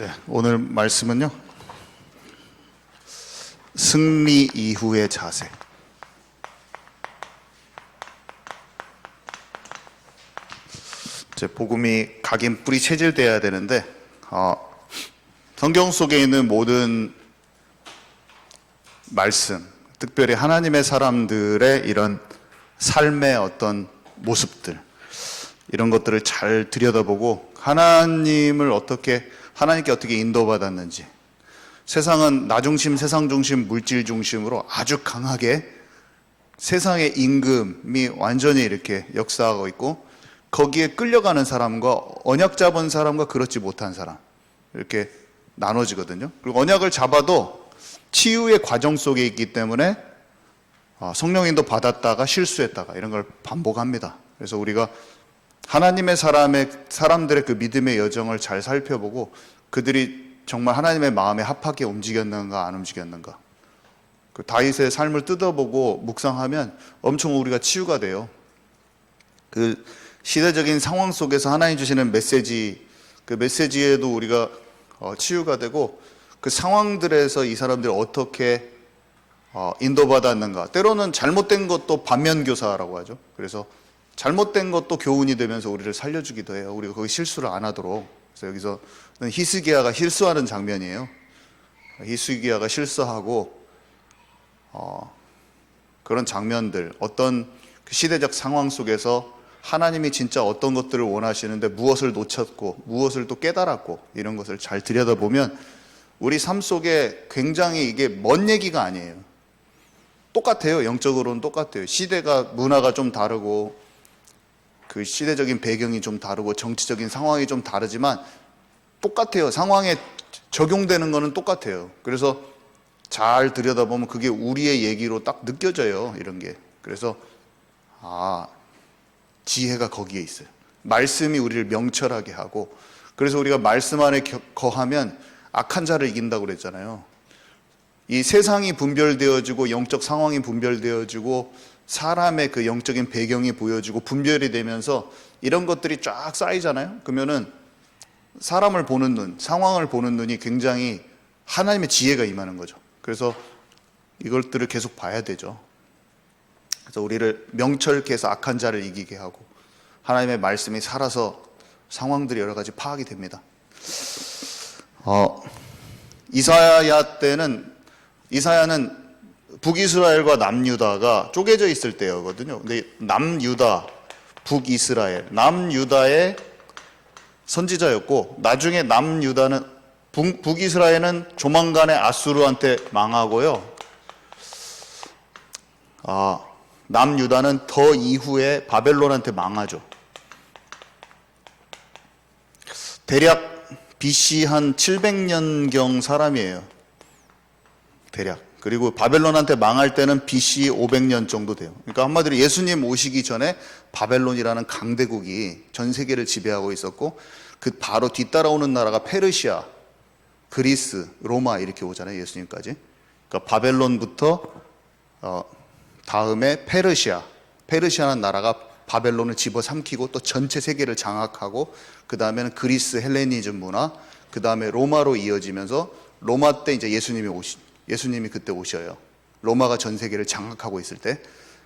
네, 오늘 말씀은요, 승리 이후의 자세. 이제 복음이 각인 뿌리 체질돼야 되는데, 성경 속에 있는 모든 말씀, 특별히 하나님의 사람들의 이런 삶의 어떤 모습들, 이런 것들을 잘 들여다보고 하나님께 어떻게 인도받았는지, 세상은 나 중심, 세상 중심, 물질 중심으로 아주 강하게 세상의 임금이 완전히 이렇게 역사하고 있고, 거기에 끌려가는 사람과 언약 잡은 사람과 그렇지 못한 사람, 이렇게 나눠지거든요. 그리고 언약을 잡아도 치유의 과정 속에 있기 때문에 성령인도 받았다가 실수했다가 이런 걸 반복합니다. 그래서 우리가 하나님의 사람들의 그 믿음의 여정을 잘 살펴보고 그들이 정말 하나님의 마음에 합하게 움직였는가 안 움직였는가, 그 다윗의 삶을 뜯어보고 묵상하면 엄청 우리가 치유가 돼요. 그 시대적인 상황 속에서 하나님 주시는 메시지, 그 메시지에도 우리가 치유가 되고, 그 상황들에서 이 사람들이 어떻게 인도받았는가. 때로는 잘못된 것도 반면교사라고 하죠. 그래서 잘못된 것도 교훈이 되면서 우리를 살려주기도 해요. 우리가 거기 실수를 안 하도록. 그래서 여기서는 히스기야가 실수하는 장면이에요. 히스기야가 실수하고 그런 장면들, 어떤 그 시대적 상황 속에서 하나님이 진짜 어떤 것들을 원하시는데 무엇을 놓쳤고 무엇을 또 깨달았고, 이런 것을 잘 들여다보면 우리 삶 속에 굉장히 이게 먼 얘기가 아니에요. 똑같아요. 영적으로는 똑같아요. 시대가, 문화가 좀 다르고 그 시대적인 배경이 좀 다르고 정치적인 상황이 좀 다르지만 똑같아요. 상황에 적용되는 거는 똑같아요. 그래서 잘 들여다보면 그게 우리의 얘기로 딱 느껴져요. 이런 게. 그래서 지혜가 거기에 있어요. 말씀이 우리를 명철하게 하고, 그래서 우리가 말씀 안에 거하면 악한 자를 이긴다고 그랬잖아요. 이 세상이 분별되어지고 영적 상황이 분별되어지고 사람의 그 영적인 배경이 보여지고 분별이 되면서 이런 것들이 쫙 쌓이잖아요. 그러면은 사람을 보는 눈, 상황을 보는 눈이 굉장히 하나님의 지혜가 임하는 거죠. 그래서 이것들을 계속 봐야 되죠. 그래서 우리를 명철케 해서 악한 자를 이기게 하고, 하나님의 말씀이 살아서 상황들이 여러 가지 파악이 됩니다. 이사야는 북이스라엘과 남유다가 쪼개져 있을 때였거든요. 근데 남유다, 북이스라엘, 남유다의 선지자였고, 나중에 북이스라엘은 조만간에 아수르한테 망하고요. 남유다는 더 이후에 바벨론한테 망하죠. 대략 BC 한 700년경 사람이에요. 대략. 그리고 바벨론한테 망할 때는 BC 500년 정도 돼요. 그러니까 한마디로 예수님 오시기 전에 바벨론이라는 강대국이 전 세계를 지배하고 있었고, 그 바로 뒤따라오는 나라가 페르시아, 그리스, 로마 이렇게 오잖아요. 예수님까지. 그러니까 바벨론부터 다음에 페르시아라는 나라가 바벨론을 집어삼키고 또 전체 세계를 장악하고, 그 다음에는 그리스 헬레니즘 문화, 그 다음에 로마로 이어지면서 로마 때 이제 예수님이 그때 오셔요. 로마가 전 세계를 장악하고 있을 때.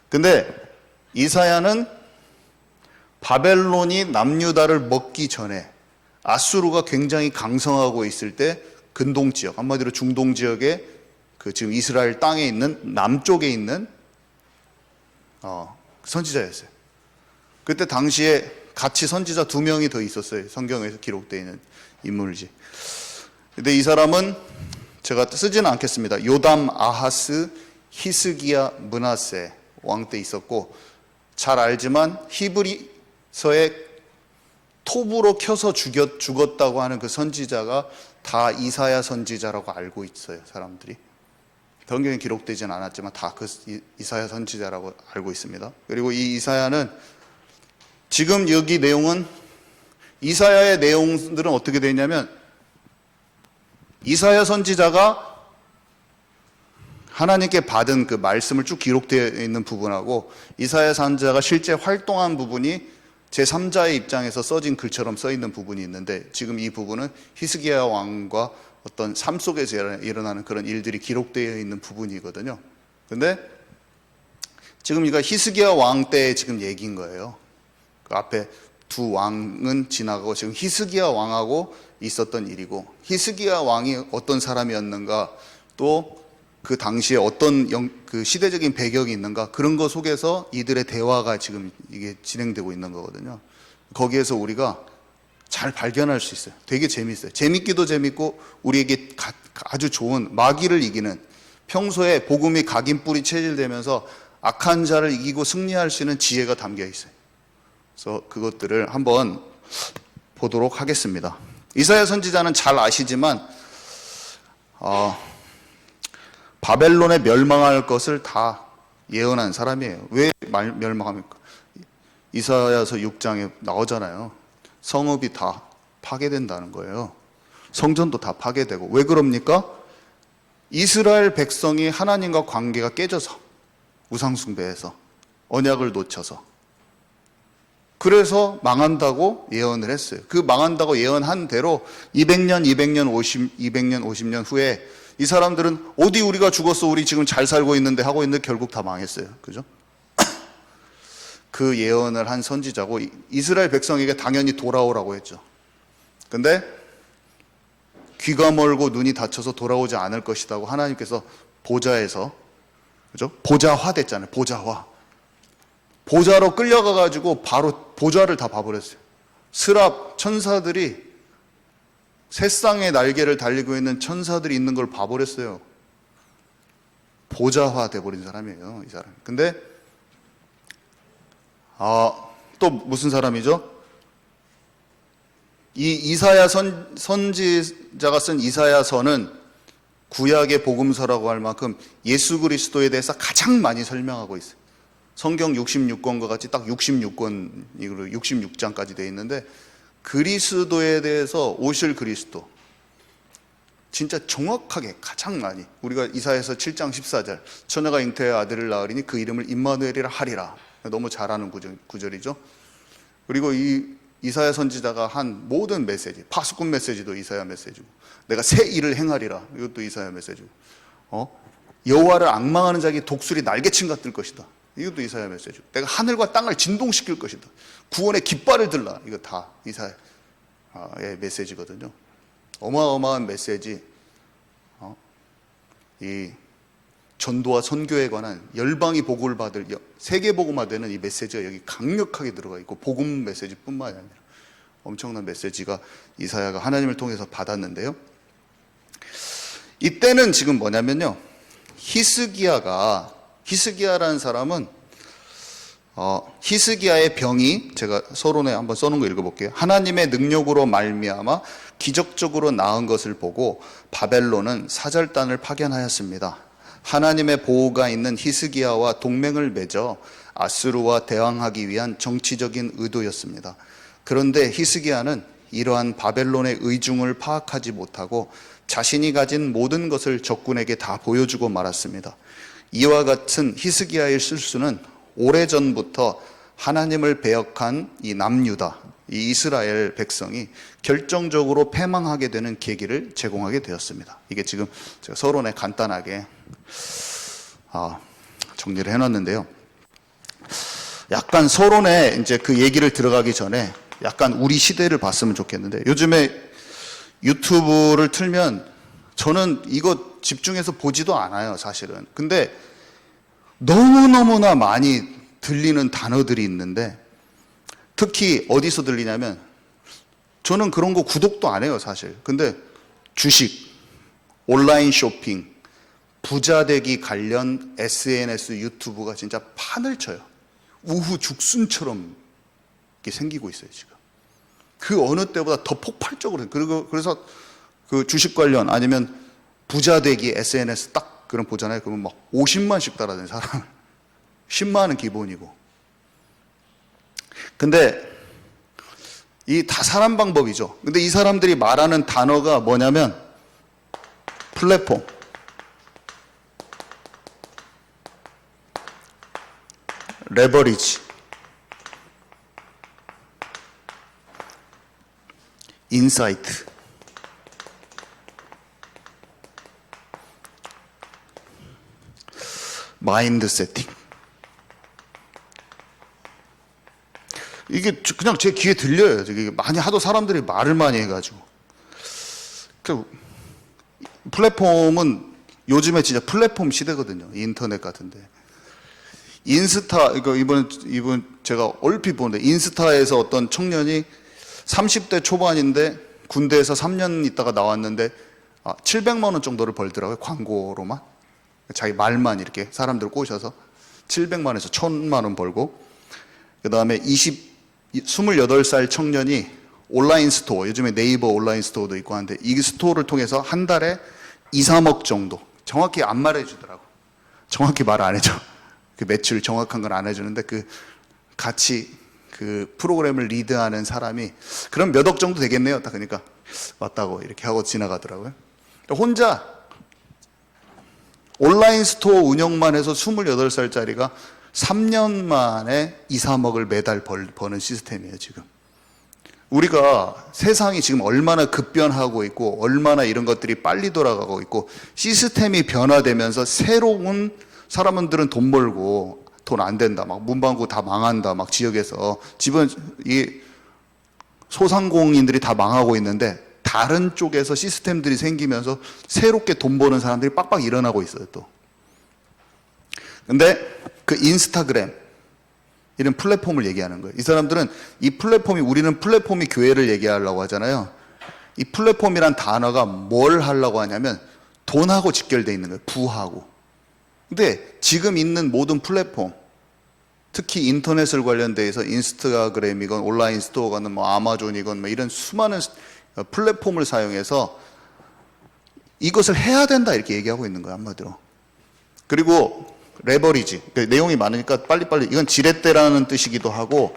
근데 이사야는 바벨론이 남유다를 먹기 전에, 아수르가 굉장히 강성하고 있을 때 근동 지역, 한마디로 중동 지역에 그 지금 이스라엘 땅에 있는 남쪽에 있는 선지자였어요. 그때 당시에 같이 선지자 2명이 더 있었어요. 성경에서 기록되어 있는 인물이지. 근데 이 사람은 제가 쓰지는 않겠습니다. 요담, 아하스, 히스기야, 므낫세 왕 때 있었고, 잘 알지만 히브리서에 톱으로 켜서 죽었다고 하는 그 선지자가 다 이사야 선지자라고 알고 있어요. 사람들이. 성경에 기록되지는 않았지만 다 그 이사야 선지자라고 알고 있습니다. 그리고 이 이사야는 지금 여기 내용은, 이사야의 내용들은 어떻게 되어 있냐면, 이사야 선지자가 하나님께 받은 그 말씀을 쭉 기록되어 있는 부분하고 이사야 선지자가 실제 활동한 부분이 제3자의 입장에서 써진 글처럼 써 있는 부분이 있는데, 지금 이 부분은 히스기야 왕과 어떤 삶 속에서 일어나는 그런 일들이 기록되어 있는 부분이거든요. 근데 지금 이거 히스기야 왕 때의 지금 얘기인 거예요. 그 앞에 두 왕은 지나가고 지금 히스기야 왕하고 있었던 일이고, 히스기야 왕이 어떤 사람이었는가, 또 그 당시에 어떤 그 시대적인 배경이 있는가, 그런 것 속에서 이들의 대화가 지금 이게 진행되고 있는 거거든요. 거기에서 우리가 잘 발견할 수 있어요. 되게 재밌어요. 재밌기도 재밌고 우리에게 아주 좋은, 마귀를 이기는, 평소에 복음이 각인뿌리 체질되면서 악한 자를 이기고 승리할 수 있는 지혜가 담겨 있어요. 그래서 그것들을 한번 보도록 하겠습니다. 이사야 선지자는 잘 아시지만 바벨론에 멸망할 것을 다 예언한 사람이에요. 왜 멸망합니까? 이사야서 6장에 나오잖아요. 성읍이 다 파괴된다는 거예요. 성전도 다 파괴되고. 왜 그럽니까? 이스라엘 백성이 하나님과 관계가 깨져서, 우상숭배해서, 언약을 놓쳐서, 그래서 망한다고 예언을 했어요. 그 망한다고 예언한 대로 200년, 200년 후에 이 사람들은 어디 우리가 죽었어, 우리 지금 잘 살고 있는데 하고 있는데 결국 다 망했어요. 그죠? 그 예언을 한 선지자고, 이스라엘 백성에게 당연히 돌아오라고 했죠. 근데 귀가 멀고 눈이 닫혀서 돌아오지 않을 것이라고 하나님께서 보좌에서, 그죠? 보좌화 됐잖아요. 보좌화. 보좌로 끌려가가지고 바로 보좌를 다 봐버렸어요. 스랍 천사들이, 새쌍의 날개를 달리고 있는 천사들이 있는 걸 봐버렸어요. 보좌화 돼버린 사람이에요, 이 사람. 근데 또 무슨 사람이죠? 이 이사야 선지자가 쓴 이사야서는 구약의 복음서라고 할 만큼 예수 그리스도에 대해서 가장 많이 설명하고 있어요. 성경 66권과 같이 딱 66권으로 66장까지 되어 있는데, 그리스도에 대해서, 오실 그리스도, 진짜 정확하게 가장 많이, 우리가 이사야서 7장 14절, 처녀가 잉태의 아들을 낳으리니 그 이름을 임마누엘이라 하리라, 너무 잘 아는 구절이죠. 그리고 이 이사야 선지자가 한 모든 메시지, 파수꾼 메시지도 이사야 메시지고, 내가 새 일을 행하리라, 이것도 이사야 메시지고, 여호와를 앙망하는 자에게 독수리 날개친 같을 것이다, 이것도 이사야 메시지고, 내가 하늘과 땅을 진동시킬 것이다, 구원의 깃발을 들라, 이거 다 이사야의 메시지거든요. 어마어마한 메시지. 이 전도와 선교에 관한, 열방이 복음을 받을, 세계 복음화되는 이 메시지가 여기 강력하게 들어가 있고, 복음 메시지뿐만이 아니라 엄청난 메시지가 이사야가 하나님을 통해서 받았는데요. 이때는 지금 뭐냐면요, 히스기야라는 사람은 히스기야의 병이, 제가 서론에 한번 써놓은 거 읽어볼게요. 하나님의 능력으로 말미암아 기적적으로 나은 것을 보고 바벨론은 사절단을 파견하였습니다. 하나님의 보호가 있는 히스기야와 동맹을 맺어 아수르와 대항하기 위한 정치적인 의도였습니다. 그런데 히스기야는 이러한 바벨론의 의중을 파악하지 못하고 자신이 가진 모든 것을 적군에게 다 보여주고 말았습니다. 이와 같은 히스기야의 실수는 오래전부터 하나님을 배역한 이 남유다, 이 이스라엘 백성이 결정적으로 패망하게 되는 계기를 제공하게 되었습니다. 이게 지금 제가 서론에 간단하게 정리를 해놨는데요. 약간 서론에 이제 그 얘기를 들어가기 전에 약간 우리 시대를 봤으면 좋겠는데, 요즘에 유튜브를 틀면 저는 이거 집중해서 보지도 않아요, 사실은. 근데 너무너무나 많이 들리는 단어들이 있는데, 특히 어디서 들리냐면, 저는 그런 거 구독도 안 해요, 사실. 근데 주식, 온라인 쇼핑, 부자 되기 관련 SNS 유튜브가 진짜 판을 쳐요. 우후 죽순처럼 이렇게 생기고 있어요, 지금. 그 어느 때보다 더 폭발적으로. 그래서 그 주식 관련, 아니면 부자 되기 SNS 딱 그럼 보잖아요. 그러면 막 50만씩 따라다니는 사람을. 10만은 기본이고. 근데 이 다 사람 방법이죠. 근데 이 사람들이 말하는 단어가 뭐냐면 플랫폼, 레버리지, 인사이트. 마인드 세팅. 이게 그냥 제 귀에 들려요. 이게 많이 하도 사람들이 말을 많이 해가지고. 그 플랫폼은 요즘에 진짜 플랫폼 시대거든요. 인터넷 같은데. 인스타, 이번 제가 얼핏 보는데, 인스타에서 어떤 청년이 30대 초반인데 군대에서 3년 있다가 나왔는데 700만 원 정도를 벌더라고요. 광고로만. 자기 말만 이렇게 사람들 꼬셔서 700만 원에서 1000만 원 벌고, 그 다음에 28살 청년이 온라인 스토어, 요즘에 네이버 온라인 스토어도 있고 하는데, 이 스토어를 통해서 한 달에 2, 3억 정도, 정확히 안 말해주더라고. 정확히 말 안 해줘. 그 매출 정확한 건 안 해주는데, 같이 그 프로그램을 리드하는 사람이 그럼 몇 억 정도 되겠네요. 딱 그러니까 맞다고 이렇게 하고 지나가더라고요. 혼자 온라인 스토어 운영만 해서 28살짜리가 3년 만에 2, 3억을 매달 버는 시스템이에요, 지금. 우리가 세상이 지금 얼마나 급변하고 있고, 얼마나 이런 것들이 빨리 돌아가고 있고, 시스템이 변화되면서 새로운 사람들은 돈 벌고, 돈 안 된다, 막 문방구 다 망한다, 막 지역에서 집은 이 소상공인들이 다 망하고 있는데, 다른 쪽에서 시스템들이 생기면서 새롭게 돈 버는 사람들이 빡빡 일어나고 있어요, 또. 근데 그 인스타그램, 이런 플랫폼을 얘기하는 거예요. 이 사람들은 이 플랫폼이, 우리는 플랫폼이 교회를 얘기하려고 하잖아요. 이 플랫폼이란 단어가 뭘 하려고 하냐면 돈하고 직결되어 있는 거예요. 부하고. 근데 지금 있는 모든 플랫폼, 특히 인터넷을 관련돼서 인스타그램이건 온라인 스토어건 뭐 아마존이건 뭐 이런 수많은 플랫폼을 사용해서 이것을 해야 된다 이렇게 얘기하고 있는 거예요, 한마디로. 그리고 레버리지, 내용이 많으니까 빨리빨리, 이건 지렛대라는 뜻이기도 하고,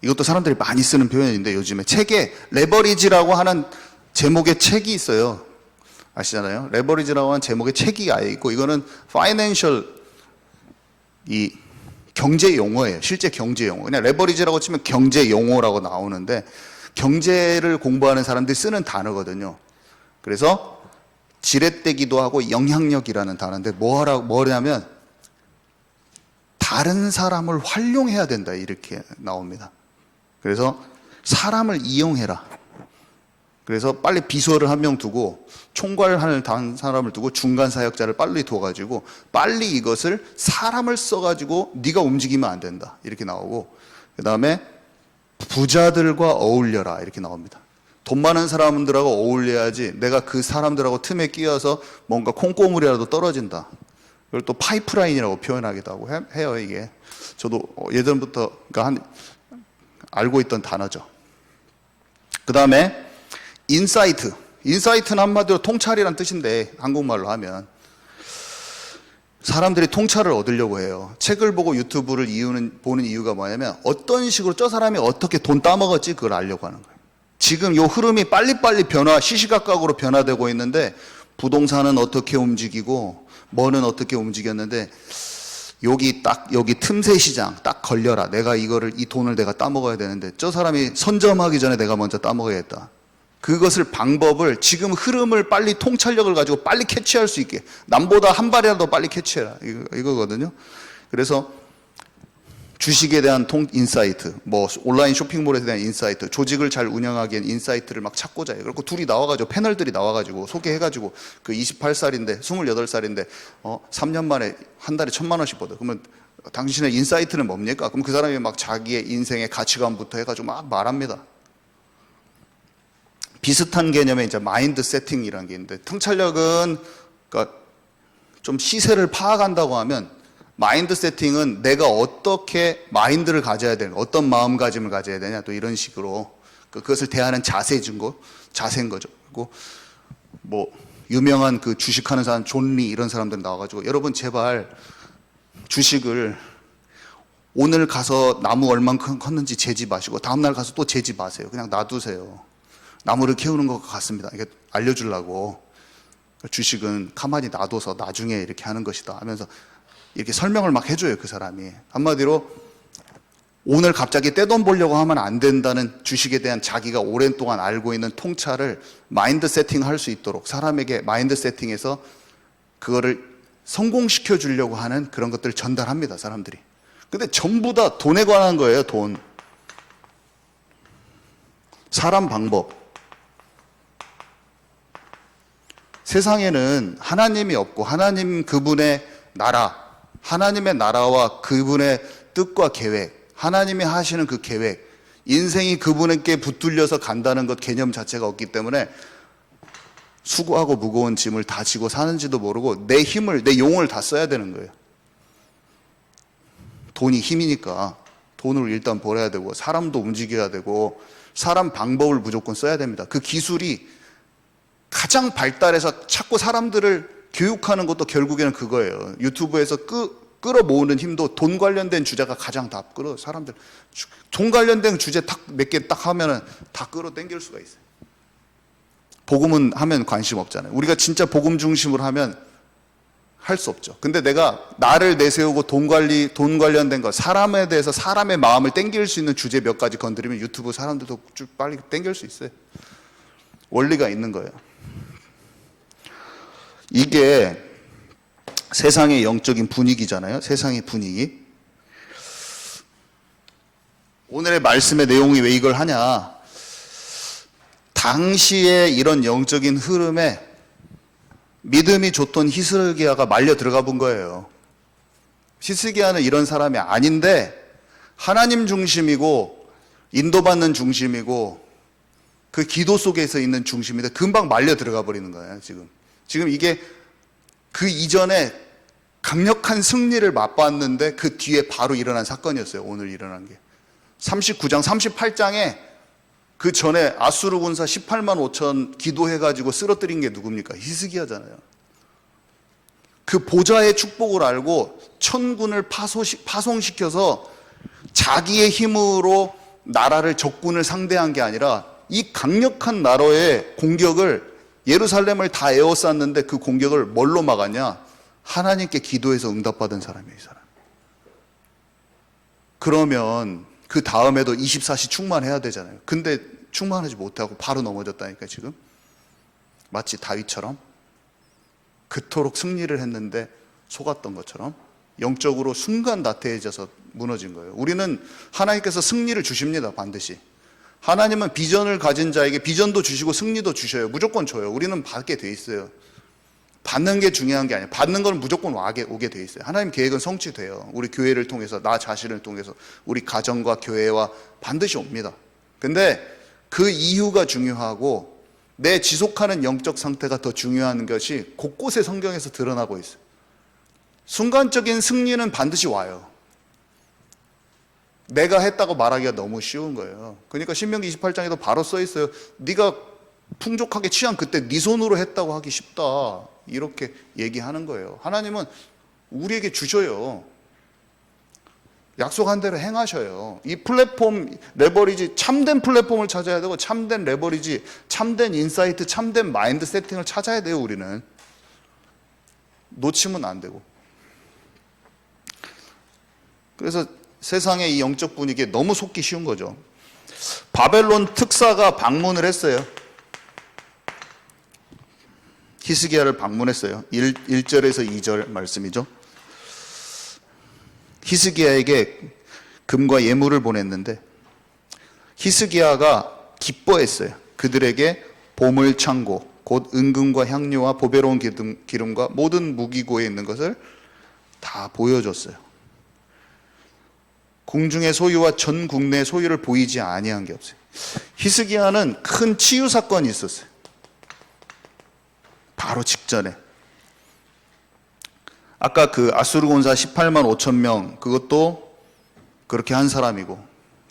이것도 사람들이 많이 쓰는 표현인데, 요즘에 책에 레버리지라고 하는 제목의 책이 있어요. 아시잖아요? 레버리지라고 하는 제목의 책이 아예 있고, 이거는 파이낸셜, 이 경제 용어예요. 실제 경제 용어. 그냥 레버리지라고 치면 경제 용어라고 나오는데, 경제를 공부하는 사람들이 쓰는 단어거든요. 그래서 지렛대기도 하고 영향력이라는 단어인데, 뭐냐면 다른 사람을 활용해야 된다 이렇게 나옵니다. 그래서 사람을 이용해라. 그래서 빨리 비서를 한 명 두고, 총괄하는 사람을 두고, 중간 사역자를 빨리 둬가지고 빨리 이것을 사람을 써가지고 네가 움직이면 안 된다 이렇게 나오고, 그 다음에 부자들과 어울려라 이렇게 나옵니다. 돈 많은 사람들하고 어울려야지 내가 그 사람들하고 틈에 끼어서 뭔가 콩고물이라도 떨어진다. 그걸 또 파이프라인이라고 표현하기도 하고 해요, 이게. 저도 예전부터 알고 있던 단어죠. 그 다음에 인사이트. 인사이트는 한마디로 통찰이란 뜻인데, 한국말로 하면 사람들이 통찰을 얻으려고 해요. 책을 보고 유튜브를 보는 이유가 뭐냐면 어떤 식으로 저 사람이 어떻게 돈 따먹었지 그걸 알려고 하는 거예요. 지금 이 흐름이 빨리빨리 시시각각으로 변화되고 있는데, 부동산은 어떻게 움직이고 뭐는 어떻게 움직였는데, 여기 틈새 시장 딱 걸려라. 내가 이 돈을 내가 따먹어야 되는데 저 사람이 선점하기 전에 내가 먼저 따먹어야겠다. 방법을, 지금 흐름을 빨리 통찰력을 가지고 빨리 캐치할 수 있게, 남보다 한 발이라도 빨리 캐치해라 이거거든요. 그래서 주식에 대한 인사이트, 뭐 온라인 쇼핑몰에 대한 인사이트, 조직을 잘 운영하기엔 인사이트를 막 찾고자 해요. 그리고 둘이 나와가지고, 패널들이 나와가지고 소개해가지고, 그 28살인데 28살인데 3년 만에 한 달에 1000만 원씩 벌어. 그러면 당신의 인사이트는 뭡니까? 그럼 그 사람이 막 자기의 인생의 가치관부터 해가지고 막 말합니다. 비슷한 개념의 이제 마인드 세팅이라는 게 있는데, 통찰력은 그러니까 좀 시세를 파악한다고 하면, 마인드 세팅은 내가 어떻게 마인드를 가져야 되는, 어떤 마음가짐을 가져야 되냐, 또 이런 식으로 그것을 대하는 자세인 거죠. 그리고 뭐 유명한 그 주식하는 사람 존리 이런 사람들 나와가지고, 여러분 제발 주식을 오늘 가서 나무 얼만큼 컸는지 재지 마시고 다음날 가서 또 재지 마세요. 그냥 놔두세요. 나무를 키우는 것 같습니다. 이게 알려주려고. 주식은 가만히 놔둬서 나중에 이렇게 하는 것이다 하면서 이렇게 설명을 막 해줘요, 그 사람이. 한마디로 오늘 갑자기 떼돈 벌려고 하면 안 된다는 주식에 대한 자기가 오랜 동안 알고 있는 통찰을 마인드 세팅할 수 있도록 사람에게 마인드 세팅해서 그거를 성공시켜 주려고 하는 그런 것들을 전달합니다, 사람들이. 근데 전부 다 돈에 관한 거예요, 돈. 사람 방법. 세상에는 하나님이 없고 하나님 그분의 나라, 하나님의 나라와 그분의 뜻과 계획, 하나님이 하시는 그 계획, 인생이 그분에게 붙들려서 간다는 것 개념 자체가 없기 때문에 수고하고 무거운 짐을 다 지고 사는지도 모르고 내 힘을, 내 용을 다 써야 되는 거예요. 돈이 힘이니까 돈을 일단 벌어야 되고 사람도 움직여야 되고 사람 방법을 무조건 써야 됩니다. 그 기술이 가장 발달해서 자꾸 사람들을 교육하는 것도 결국에는 그거예요. 유튜브에서 끌어모으는 힘도 돈 관련된 주제가 가장 다 끌어. 사람들 돈 관련된 주제 몇 개 딱 하면은 다 끌어 당길 수가 있어요. 복음은 하면 관심 없잖아요. 우리가 진짜 복음 중심으로 하면 할 수 없죠. 근데 내가 나를 내세우고 돈 관련된 거, 사람에 대해서 사람의 마음을 당길 수 있는 주제 몇 가지 건드리면 유튜브 사람들도 쭉 빨리 당길 수 있어요. 원리가 있는 거예요. 이게 세상의 영적인 분위기잖아요. 세상의 분위기. 오늘의 말씀의 내용이 왜 이걸 하냐? 당시에 이런 영적인 흐름에 믿음이 좋던 히스기야가 말려 들어가 본 거예요. 히스기야는 이런 사람이 아닌데 하나님 중심이고 인도받는 중심이고 그 기도 속에서 있는 중심인데 금방 말려 들어가 버리는 거예요. 지금 이게 그 이전에 강력한 승리를 맛봤는데 그 뒤에 바로 일어난 사건이었어요. 오늘 일어난 게 39장 38장에 그 전에 아수르 군사 18만 5천 기도해가지고 쓰러뜨린 게 누굽니까? 히스기야잖아요. 그 보좌의 축복을 알고 천군을 파송시켜서 자기의 힘으로 나라를 적군을 상대한 게 아니라 이 강력한 나라의 공격을 예루살렘을 다 에워쌌는데 그 공격을 뭘로 막았냐? 하나님께 기도해서 응답받은 사람이에요, 이 사람. 그러면 그 다음에도 24시 충만해야 되잖아요. 근데 충만하지 못하고 바로 넘어졌다니까 지금. 마치 다윗처럼 그토록 승리를 했는데 속았던 것처럼 영적으로 순간 나태해져서 무너진 거예요. 우리는 하나님께서 승리를 주십니다, 반드시. 하나님은 비전을 가진 자에게 비전도 주시고 승리도 주셔요. 무조건 줘요. 우리는 받게 돼 있어요. 받는 게 중요한 게 아니에요. 받는 건 무조건 오게 돼 있어요. 하나님 계획은 성취돼요. 우리 교회를 통해서, 나 자신을 통해서, 우리 가정과 교회와 반드시 옵니다. 근데 그 이유가 중요하고 내 지속하는 영적 상태가 더 중요한 것이 곳곳에 성경에서 드러나고 있어요. 순간적인 승리는 반드시 와요. 내가 했다고 말하기가 너무 쉬운 거예요. 그러니까 신명기 28장에도 바로 써 있어요. 네가 풍족하게 취한 그때 네 손으로 했다고 하기 쉽다. 이렇게 얘기하는 거예요. 하나님은 우리에게 주셔요. 약속한 대로 행하셔요. 이 플랫폼, 레버리지, 참된 플랫폼을 찾아야 되고 참된 레버리지, 참된 인사이트, 참된 마인드 세팅을 찾아야 돼요. 우리는 놓치면 안 되고. 그래서 세상의 이 영적 분위기에 너무 속기 쉬운 거죠. 바벨론 특사가 방문을 했어요. 히스기야를 방문했어요. 1절에서 2절 말씀이죠. 히스기야에게 금과 예물을 보냈는데 히스기야가 기뻐했어요. 그들에게 보물 창고, 곧 은금과 향료와 보배로운 기름과 모든 무기고에 있는 것을 다 보여줬어요. 궁중의 소유와 전 국내의 소유를 보이지 아니한 게 없어요. 히스기야는 큰 치유 사건이 있었어요. 바로 직전에. 아까 그 아수르 군사 18만 5천 명, 그것도 그렇게 한 사람이고,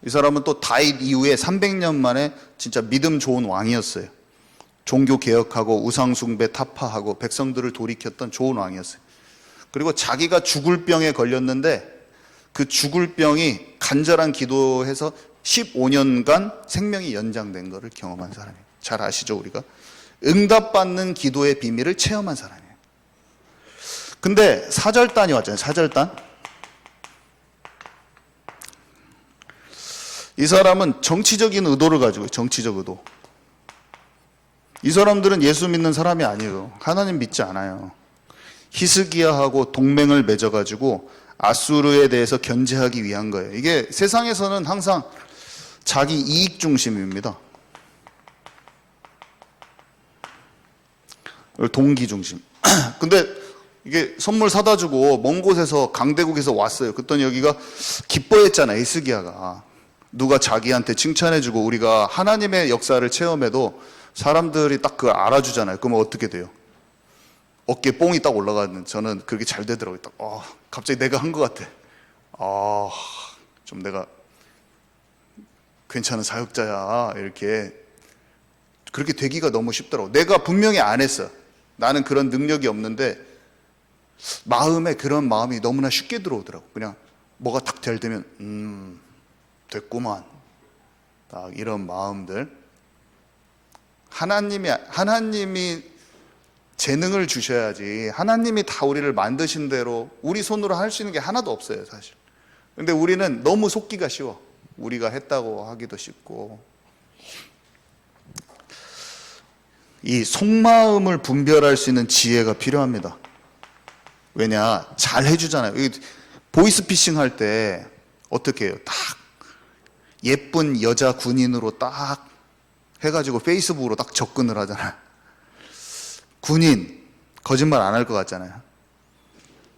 이 사람은 또 다윗 이후에 300년 만에 진짜 믿음 좋은 왕이었어요. 종교 개혁하고 우상숭배 타파하고 백성들을 돌이켰던 좋은 왕이었어요. 그리고 자기가 죽을 병에 걸렸는데 그 죽을 병이 간절한 기도해서 15년간 생명이 연장된 것을 경험한 사람이에요. 잘 아시죠, 우리가? 응답받는 기도의 비밀을 체험한 사람이에요. 근데 사절단이 왔잖아요. 사절단. 이 사람은 정치적인 의도를 가지고, 정치적 의도. 이 사람들은 예수 믿는 사람이 아니에요. 하나님 믿지 않아요. 히스기야하고 동맹을 맺어가지고 아수르에 대해서 견제하기 위한 거예요. 이게 세상에서는 항상 자기 이익 중심입니다. 동기 중심. 근데 이게 선물 사다 주고 먼 곳에서 강대국에서 왔어요. 그랬더니 여기가 기뻐했잖아요. 히스기야가. 누가 자기한테 칭찬해주고 우리가 하나님의 역사를 체험해도 사람들이 딱 그걸 알아주잖아요. 그러면 어떻게 돼요? 어깨에 뽕이 딱 올라가는, 저는 그렇게 잘 되더라고요. 딱, 갑자기 내가 한 것 같아. 좀 내가 괜찮은 사역자야. 이렇게. 그렇게 되기가 너무 쉽더라고. 내가 분명히 안 했어. 나는 그런 능력이 없는데, 마음에 그런 마음이 너무나 쉽게 들어오더라고. 그냥 뭐가 딱 될 때면, 됐구만. 딱 이런 마음들. 하나님이 재능을 주셔야지. 하나님이 다 우리를 만드신 대로 우리 손으로 할 수 있는 게 하나도 없어요, 사실. 근데 우리는 너무 속기가 쉬워. 우리가 했다고 하기도 쉽고. 이 속마음을 분별할 수 있는 지혜가 필요합니다. 왜냐, 잘 해주잖아요. 보이스피싱 할 때 어떻게 해요? 딱 예쁜 여자 군인으로 딱 해가지고 페이스북으로 딱 접근을 하잖아요. 군인, 거짓말 안 할 것 같잖아요.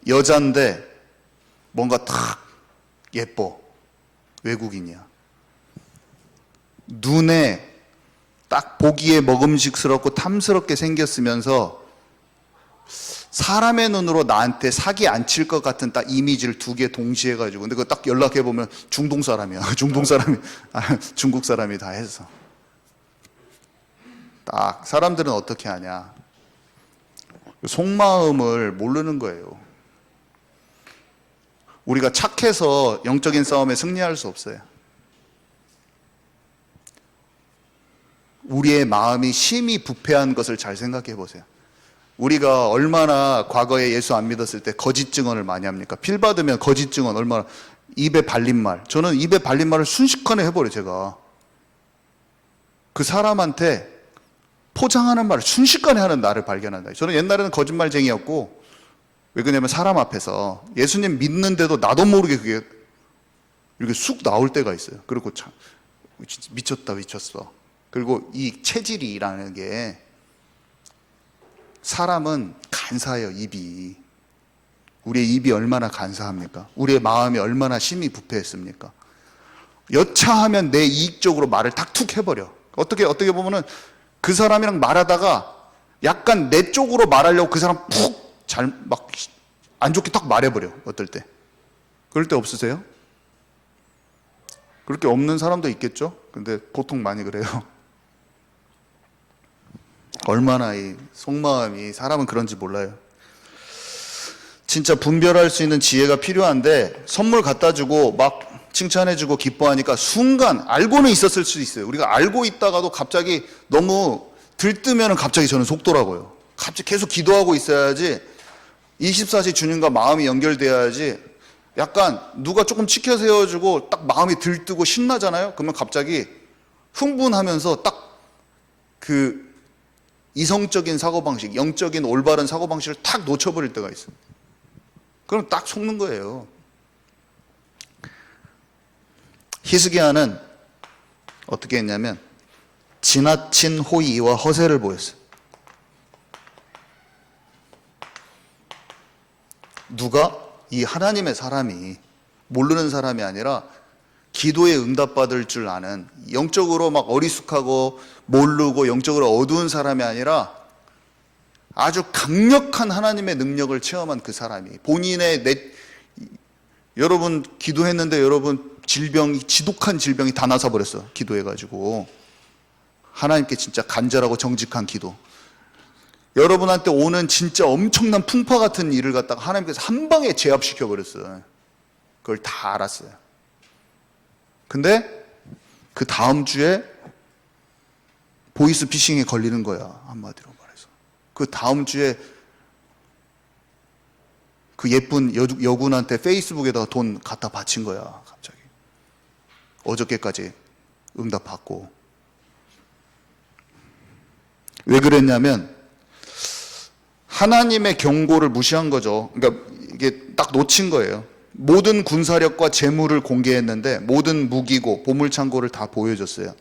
여잔데 뭔가 탁 예뻐. 외국인이야. 눈에 딱 보기에 먹음직스럽고 탐스럽게 생겼으면서 사람의 눈으로 나한테 사기 안 칠 것 같은 딱 이미지를 두 개 동시에 해가지고, 근데 그거 딱 연락해보면 중동 사람이야. 중국 사람이 다 해서. 딱 사람들은 어떻게 하냐. 속마음을 모르는 거예요. 우리가 착해서 영적인 싸움에 승리할 수 없어요. 우리의 마음이 심히 부패한 것을 잘 생각해 보세요. 우리가 얼마나 과거에 예수 안 믿었을 때 거짓 증언을 많이 합니까? 필 받으면 거짓 증언 얼마나, 입에 발린 말. 저는 입에 발린 말을 순식간에 해버려요, 제가. 그 사람한테 포장하는 말을 순식간에 하는 나를 발견한다. 저는 옛날에는 거짓말쟁이였고, 왜 그러냐면 사람 앞에서 예수님 믿는데도 나도 모르게 그게 이렇게 쑥 나올 때가 있어요. 그리고 참 미쳤다, 미쳤어. 그리고 이 체질이라는 게, 사람은 간사해요, 입이. 우리의 입이 얼마나 간사합니까? 우리의 마음이 얼마나 심히 부패했습니까? 여차하면 내 이익적으로 말을 탁 툭 해버려. 어떻게 보면은 그 사람이랑 말하다가 약간 내 쪽으로 말하려고 그 사람 막 안 좋게 탁 말해버려. 어떨 때. 그럴 때 없으세요? 그렇게 없는 사람도 있겠죠? 근데 보통 많이 그래요. 얼마나 이 속마음이, 사람은 그런지 몰라요. 진짜 분별할 수 있는 지혜가 필요한데, 선물 갖다 주고 막 칭찬해주고 기뻐하니까 순간 알고는 있었을 수 있어요. 우리가 알고 있다가도 갑자기 너무 들뜨면 갑자기 저는 속더라고요. 갑자기 계속 기도하고 있어야지, 24시 주님과 마음이 연결돼야지. 약간 누가 조금 치켜 세워주고 딱 마음이 들뜨고 신나잖아요. 그러면 갑자기 흥분하면서 딱 그 이성적인 사고방식, 영적인 올바른 사고방식을 탁 놓쳐버릴 때가 있어요. 그럼 딱 속는 거예요. 히스기야는 어떻게 했냐면 지나친 호의와 허세를 보였어요. 누가? 이 하나님의 사람이, 모르는 사람이 아니라 기도에 응답받을 줄 아는, 영적으로 막 어리숙하고 모르고 영적으로 어두운 사람이 아니라 아주 강력한 하나님의 능력을 체험한 그 사람이, 본인의 여러분 기도했는데 여러분 지독한 질병이 다 나서버렸어. 기도해가지고. 하나님께 진짜 간절하고 정직한 기도. 여러분한테 오는 진짜 엄청난 풍파 같은 일을 갖다가 하나님께서 한 방에 제압시켜버렸어요. 그걸 다 알았어요. 근데 그 다음 주에 보이스피싱에 걸리는 거야. 한마디로 말해서. 그 다음 주에 그 예쁜 여군한테 페이스북에다가 돈 갖다 바친 거야. 갑자기. 어저께까지 응답받고. 왜 그랬냐면 하나님의 경고를 무시한 거죠. 그러니까 이게 딱 놓친 거예요. 모든 군사력과 재물을 공개했는데 모든 무기고 보물창고를 다 보여줬어요.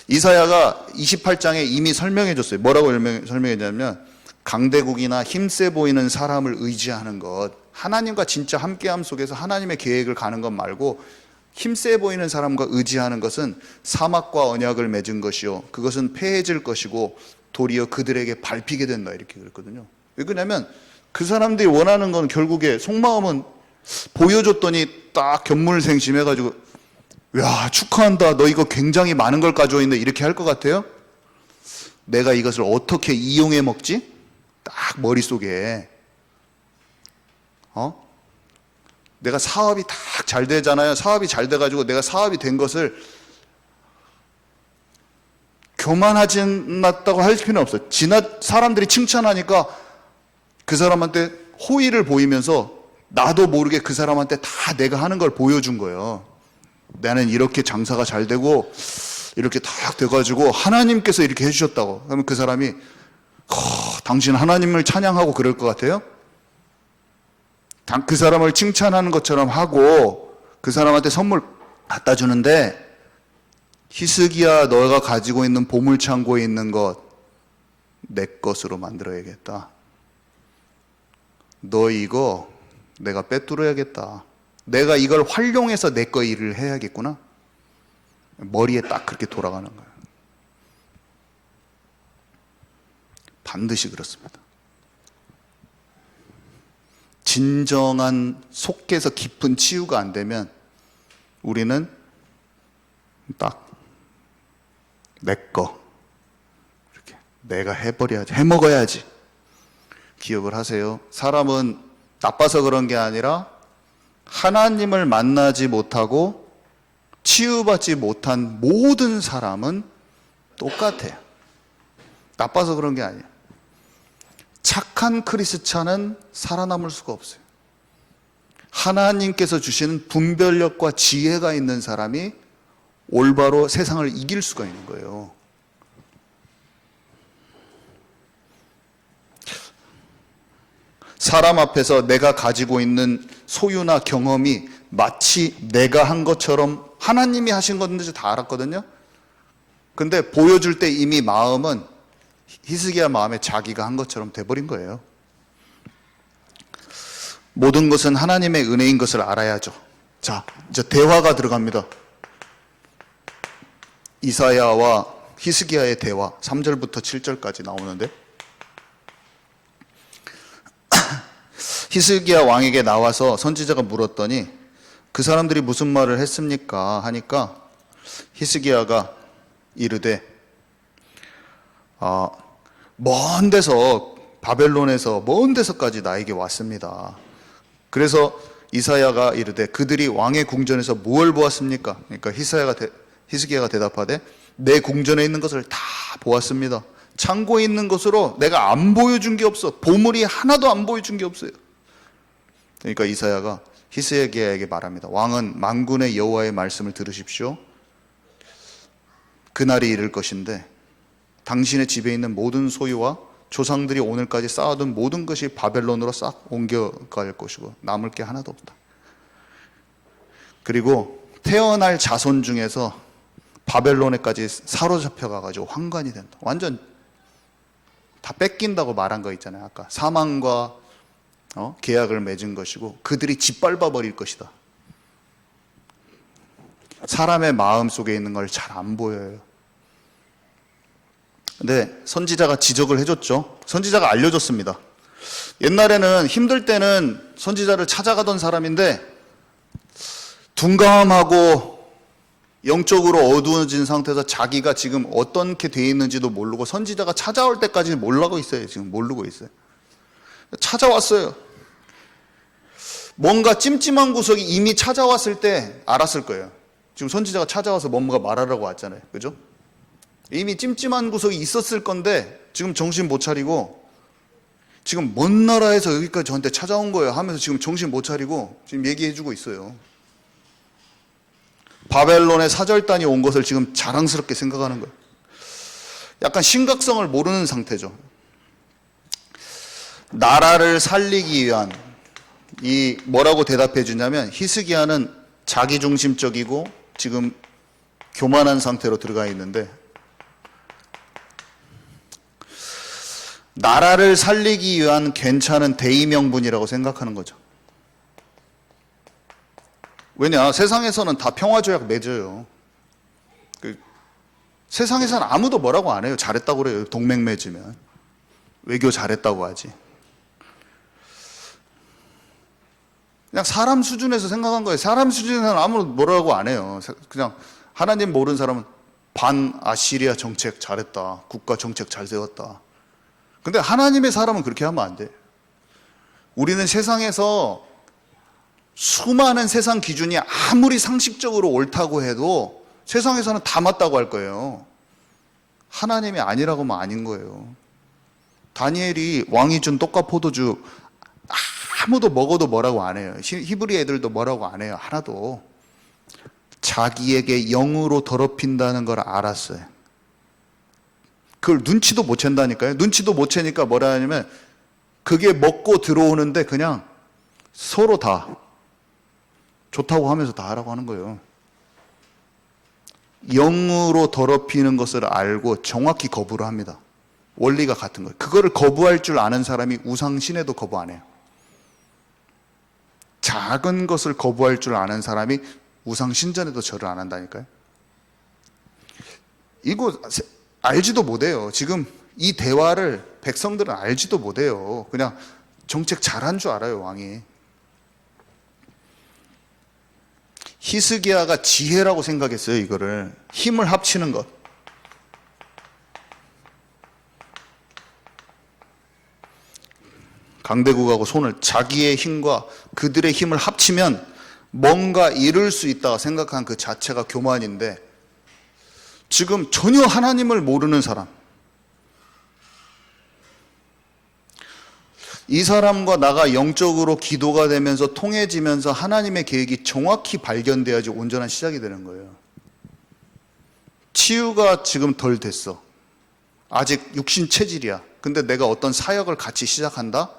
이사야가 28장에 이미 설명해 줬어요. 뭐라고 설명했냐면 강대국이나 힘세 보이는 사람을 의지하는 것, 하나님과 진짜 함께함 속에서 하나님의 계획을 가는 것 말고 힘세 보이는 사람과 의지하는 것은 사막과 언약을 맺은 것이요 그것은 패해질 것이고 도리어 그들에게 밟히게 된다, 이렇게 그랬거든요. 왜 그러냐면 그 사람들이 원하는 건 결국에 속마음은 보여줬더니 딱 견물생심해가지고 야, 축하한다, 너 이거 굉장히 많은 걸 가지고 있는데, 이렇게 할 것 같아요? 내가 이것을 어떻게 이용해 먹지? 딱 머릿속에 내가 사업이 딱 잘 되잖아요. 사업이 잘 돼가지고 내가 사업이 된 것을 교만하지 않았다고 할 필요는 없어요. 사람들이 칭찬하니까 그 사람한테 호의를 보이면서 나도 모르게 그 사람한테 다 내가 하는 걸 보여준 거예요. 나는 이렇게 장사가 잘 되고 이렇게 딱 돼가지고 하나님께서 이렇게 해주셨다고. 그러면 그 사람이 당신 하나님을 찬양하고 그럴 것 같아요? 그 사람을 칭찬하는 것처럼 하고 그 사람한테 선물 갖다 주는데, 히스기야, 너가 가지고 있는 보물창고에 있는 것 내 것으로 만들어야겠다. 너 이거 내가 빼뚫어야겠다. 내가 이걸 활용해서 내 거 일을 해야겠구나. 머리에 딱 그렇게 돌아가는 거예요. 반드시 그렇습니다. 진정한 속에서 깊은 치유가 안 되면 우리는 딱 내 거 이렇게 내가 해버려야지, 해먹어야지. 기억을 하세요. 사람은 나빠서 그런 게 아니라 하나님을 만나지 못하고 치유받지 못한 모든 사람은 똑같아요. 나빠서 그런 게 아니에요. 착한 크리스찬은 살아남을 수가 없어요. 하나님께서 주시는 분별력과 지혜가 있는 사람이 올바로 세상을 이길 수가 있는 거예요. 사람 앞에서 내가 가지고 있는 소유나 경험이 마치 내가 한 것처럼 하나님이 하신 건지 다 알았거든요. 근데 보여줄 때 이미 마음은 히스기야 마음에 자기가 한 것처럼 돼버린 거예요. 모든 것은 하나님의 은혜인 것을 알아야죠. 자, 이제 대화가 들어갑니다. 이사야와 히스기야의 대화, 3절부터 7절까지 나오는데, 히스기야 왕에게 나와서 선지자가 물었더니 그 사람들이 무슨 말을 했습니까? 하니까 히스기야가 이르되 먼 데서, 바벨론에서 먼 데서까지 나에게 왔습니다. 그래서 이사야가 이르되 그들이 왕의 궁전에서 무엇을 보았습니까? 그러니까 히스기야가 대답하되 내 궁전에 있는 것을 다 보았습니다. 창고에 있는 것으로 내가 안 보여준 게 없어. 보물이 하나도 안 보여준 게 없어요. 그러니까 이사야가 히스기야에게 말합니다. 왕은 만군의 여호와의 말씀을 들으십시오. 그날이 이를 것인데 당신의 집에 있는 모든 소유와 조상들이 오늘까지 쌓아둔 모든 것이 바벨론으로 싹 옮겨갈 것이고 남을 게 하나도 없다. 그리고 태어날 자손 중에서 바벨론에까지 사로잡혀 가가지고 환관이 된다. 완전 다 뺏긴다고 말한 거 있잖아요. 아까 사망과 계약을 맺은 것이고 그들이 짓밟아 버릴 것이다. 사람의 마음 속에 있는 걸 잘 안 보여요. 근데 선지자가 지적을 해줬죠. 선지자가 알려줬습니다. 옛날에는 힘들 때는 선지자를 찾아가던 사람인데 둔감하고 영적으로 어두워진 상태에서 자기가 지금 어떻게 돼 있는지도 모르고 선지자가 찾아올 때까지는 모르고 있어요. 지금 모르고 있어요. 찾아왔어요. 뭔가 찜찜한 구석이 이미 찾아왔을 때 알았을 거예요. 지금 선지자가 찾아와서 뭔가 말하라고 왔잖아요. 그죠? 이미 찜찜한 구석이 있었을 건데 지금 정신 못 차리고 지금 먼 나라에서 여기까지 저한테 찾아온 거예요 하면서 지금 정신 못 차리고 지금 얘기해주고 있어요. 바벨론의 사절단이 온 것을 지금 자랑스럽게 생각하는 거예요. 약간 심각성을 모르는 상태죠. 나라를 살리기 위한 이 뭐라고 대답해 주냐면, 히스기야는 자기중심적이고 지금 교만한 상태로 들어가 있는데, 나라를 살리기 위한 괜찮은 대의 명분이라고 생각하는 거죠. 왜냐, 세상에서는 다 평화조약 맺어요. 세상에서는 아무도 뭐라고 안 해요. 잘했다고 그래요. 동맹 맺으면. 외교 잘했다고 하지. 그냥 사람 수준에서 생각한 거예요. 사람 수준에서는 아무도 뭐라고 안 해요. 그냥 하나님 모르는 사람은 반 아시리아 정책 잘했다. 국가 정책 잘 세웠다. 근데 하나님의 사람은 그렇게 하면 안 돼. 우리는 세상에서 수많은 세상 기준이 아무리 상식적으로 옳다고 해도 세상에서는 다 맞다고 할 거예요. 하나님이 아니라고 하면 아닌 거예요. 다니엘이 왕이 준 떡과 포도주 아무도 먹어도 뭐라고 안 해요. 히브리 애들도 뭐라고 안 해요. 하나도. 자기에게 영으로 더럽힌다는 걸 알았어요. 그걸 눈치도 못 챈다니까요. 눈치도 못 채니까 뭐라 하냐면, 그게 먹고 들어오는데 그냥 서로 다 좋다고 하면서 다 하라고 하는 거예요. 영으로 더럽히는 것을 알고 정확히 거부를 합니다. 원리가 같은 거예요. 그거를 거부할 줄 아는 사람이 우상신에도 거부 안 해요. 작은 것을 거부할 줄 아는 사람이 우상신전에도 절을 안 한다니까요. 이거 알지도 못해요. 지금 이 대화를 백성들은 알지도 못해요. 그냥 정책 잘한 줄 알아요, 왕이. 히스기야가 지혜라고 생각했어요, 이거를. 힘을 합치는 것. 강대국하고 손을, 자기의 힘과 그들의 힘을 합치면 뭔가 이룰 수 있다 생각한 그 자체가 교만인데, 지금 전혀 하나님을 모르는 사람, 이 사람과 나가 영적으로 기도가 되면서 통해지면서 하나님의 계획이 정확히 발견돼야지 온전한 시작이 되는 거예요. 치유가 지금 덜 됐어. 아직 육신 체질이야. 근데 내가 어떤 사역을 같이 시작한다?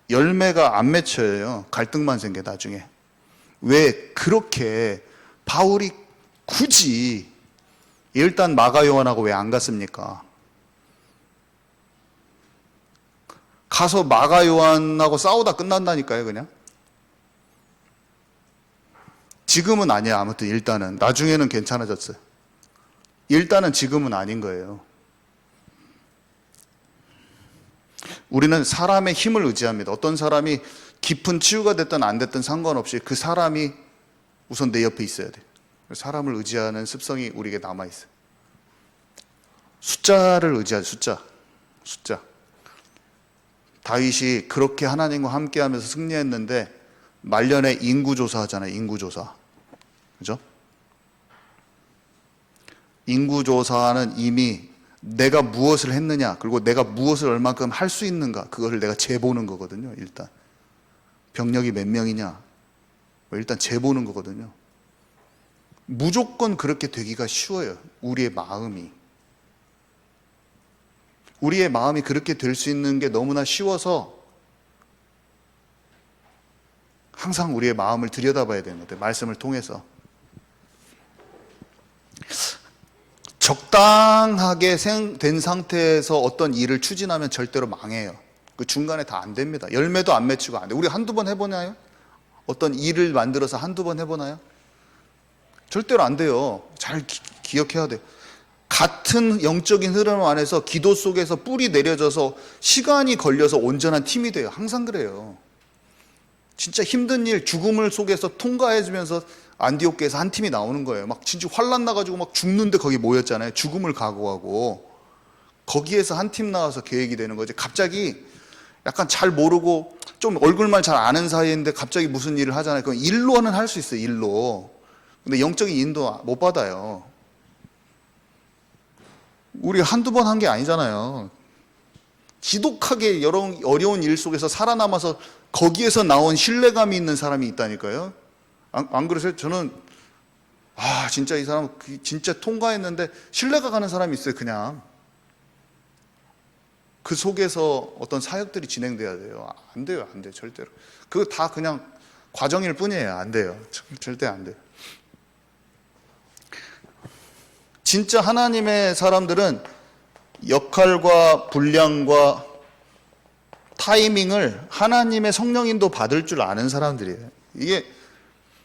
열매가 안 맺혀요. 갈등만 생겨 나중에. 왜 그렇게 바울이 굳이 일단 마가 요한하고 왜 안 갔습니까? 가서 마가 요한하고 싸우다 끝난다니까요, 그냥. 지금은 아니야. 아무튼 일단은. 나중에는 괜찮아졌어요. 일단은 지금은 아닌 거예요. 우리는 사람의 힘을 의지합니다. 어떤 사람이 깊은 치유가 됐든 안 됐든 상관없이 그 사람이 우선 내 옆에 있어야 돼. 사람을 의지하는 습성이 우리에게 남아있어요. 숫자를 의지하죠. 숫자. 다윗이 그렇게 하나님과 함께하면서 승리했는데 말년에 인구조사 하잖아요. 인구조사. 그죠? 인구조사는 이미 내가 무엇을 했느냐, 그리고 내가 무엇을 얼만큼 할 수 있는가, 그거를 내가 재보는 거거든요. 일단 병력이 몇 명이냐, 일단 재보는 거거든요. 무조건 그렇게 되기가 쉬워요. 우리의 마음이 그렇게 될 수 있는 게 너무나 쉬워서 항상 우리의 마음을 들여다봐야 되는 거예요. 말씀을 통해서. 적당하게 된 상태에서 어떤 일을 추진하면 절대로 망해요. 그 중간에 다 안 됩니다. 열매도 안 맺히고 안 돼. 우리 한두 번 해보나요? 어떤 일을 만들어서 한두 번 해보나요? 절대로 안 돼요. 잘 기억해야 돼요. 같은 영적인 흐름 안에서 기도 속에서 뿌리 내려져서 시간이 걸려서 온전한 팀이 돼요. 항상 그래요. 진짜 힘든 일, 죽음을 속에서 통과해주면서 안디옥교에서 한 팀이 나오는 거예요. 막 진짜 환란 나가지고 막 죽는데 거기 모였잖아요. 죽음을 각오하고. 거기에서 한 팀 나와서 계획이 되는 거지. 갑자기 약간 잘 모르고 좀 얼굴만 잘 아는 사이인데 갑자기 무슨 일을 하잖아요. 그럼 일로는 할 수 있어요. 일로. 근데 영적인 인도 못 받아요. 우리 한두 번 한 게 아니잖아요. 지독하게 여러 어려운 일 속에서 살아남아서 거기에서 나온 신뢰감이 있는 사람이 있다니까요. 안 그러세요? 저는 진짜 이 사람 진짜 통과했는데 신뢰가 가는 사람이 있어요. 그냥 그 속에서 어떤 사역들이 진행돼야 돼요. 안 돼요, 안 돼요, 절대로. 그거 다 그냥 과정일 뿐이에요. 안 돼요, 절대 안 돼요. 진짜 하나님의 사람들은 역할과 분량과 타이밍을 하나님의 성령인도 받을 줄 아는 사람들이에요. 이게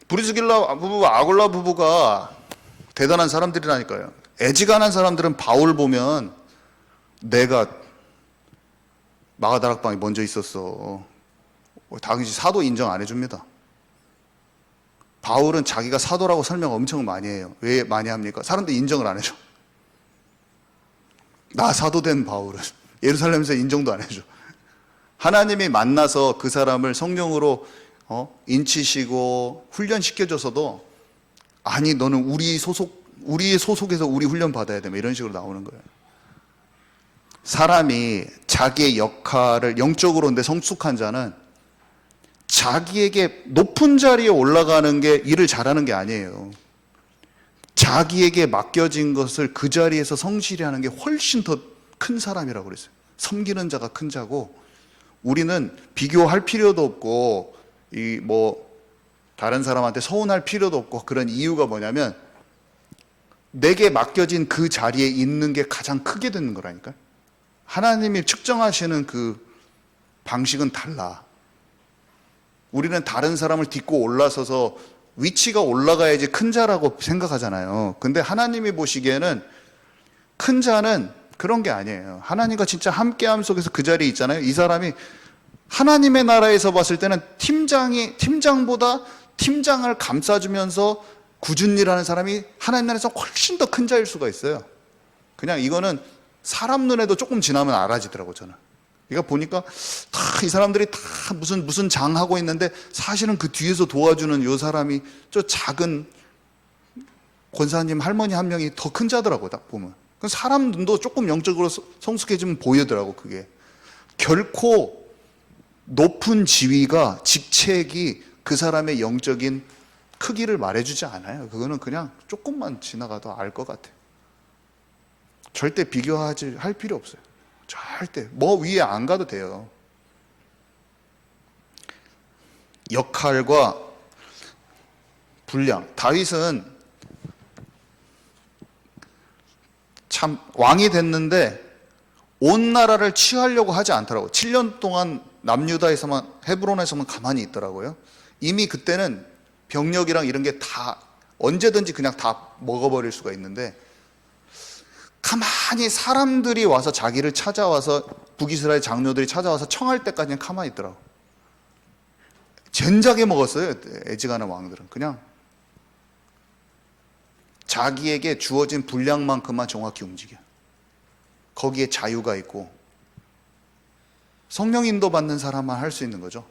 브리스길라 부부와 아굴라 부부가 대단한 사람들이라니까요. 애지간한 사람들은 바울 보면 내가 마가다락방에 먼저 있었어. 당시 사도 인정 안 해줍니다. 바울은 자기가 사도라고 설명 엄청 많이 해요. 왜 많이 합니까? 사람들이 인정을 안 해줘. 나 사도된 바울은 예루살렘에서 인정도 안 해줘. 하나님이 만나서 그 사람을 성령으로 인치시고 훈련시켜줘서도 아니 너는 우리의 소속에서 우리 훈련 받아야 돼, 이런 식으로 나오는 거예요. 사람이 자기의 역할을 영적으로 근데 성숙한 자는 자기에게 높은 자리에 올라가는 게 일을 잘하는 게 아니에요. 자기에게 맡겨진 것을 그 자리에서 성실히 하는 게 훨씬 더 큰 사람이라고 그랬어요. 섬기는 자가 큰 자고, 우리는 비교할 필요도 없고 다른 사람한테 서운할 필요도 없고, 그런 이유가 뭐냐면 내게 맡겨진 그 자리에 있는 게 가장 크게 되는 거라니까요. 하나님이 측정하시는 그 방식은 달라. 우리는 다른 사람을 딛고 올라서서 위치가 올라가야지 큰 자라고 생각하잖아요. 근데 하나님이 보시기에는 큰 자는 그런 게 아니에요. 하나님과 진짜 함께함 속에서 그 자리에 있잖아요. 이 사람이 하나님의 나라에서 봤을 때는 팀장보다 팀장을 감싸주면서 굳은 일하는 사람이 하나님 나라에서 훨씬 더 큰 자일 수가 있어요. 그냥 이거는 사람 눈에도 조금 지나면 알아지더라고, 저는. 그러니까 보니까 이 사람들이 다 무슨 장하고 있는데 사실은 그 뒤에서 도와주는 요 사람이 저 작은 권사님 할머니 한 명이 더 큰 자더라고, 딱 보면. 사람 눈도 조금 영적으로 성숙해지면 보이더라고, 그게. 결코 높은 지위가, 직책이 그 사람의 영적인 크기를 말해주지 않아요. 그거는 그냥 조금만 지나가도 알 것 같아요. 절대 할 필요 없어요. 절대. 위에 안 가도 돼요. 역할과 분량. 다윗은 참 왕이 됐는데 온 나라를 취하려고 하지 않더라고요. 7년 동안 남유다에서만, 헤브론에서만 가만히 있더라고요. 이미 그때는 병력이랑 이런 게 다 언제든지 그냥 다 먹어버릴 수가 있는데, 가만히 사람들이 와서 자기를 찾아와서, 북이스라엘 장로들이 찾아와서 청할 때까지 그냥 가만히 있더라고. 젠자게 먹었어요. 애지간한 왕들은 그냥 자기에게 주어진 분량만큼만 정확히 움직여. 거기에 자유가 있고, 성령 인도 받는 사람만 할 수 있는 거죠.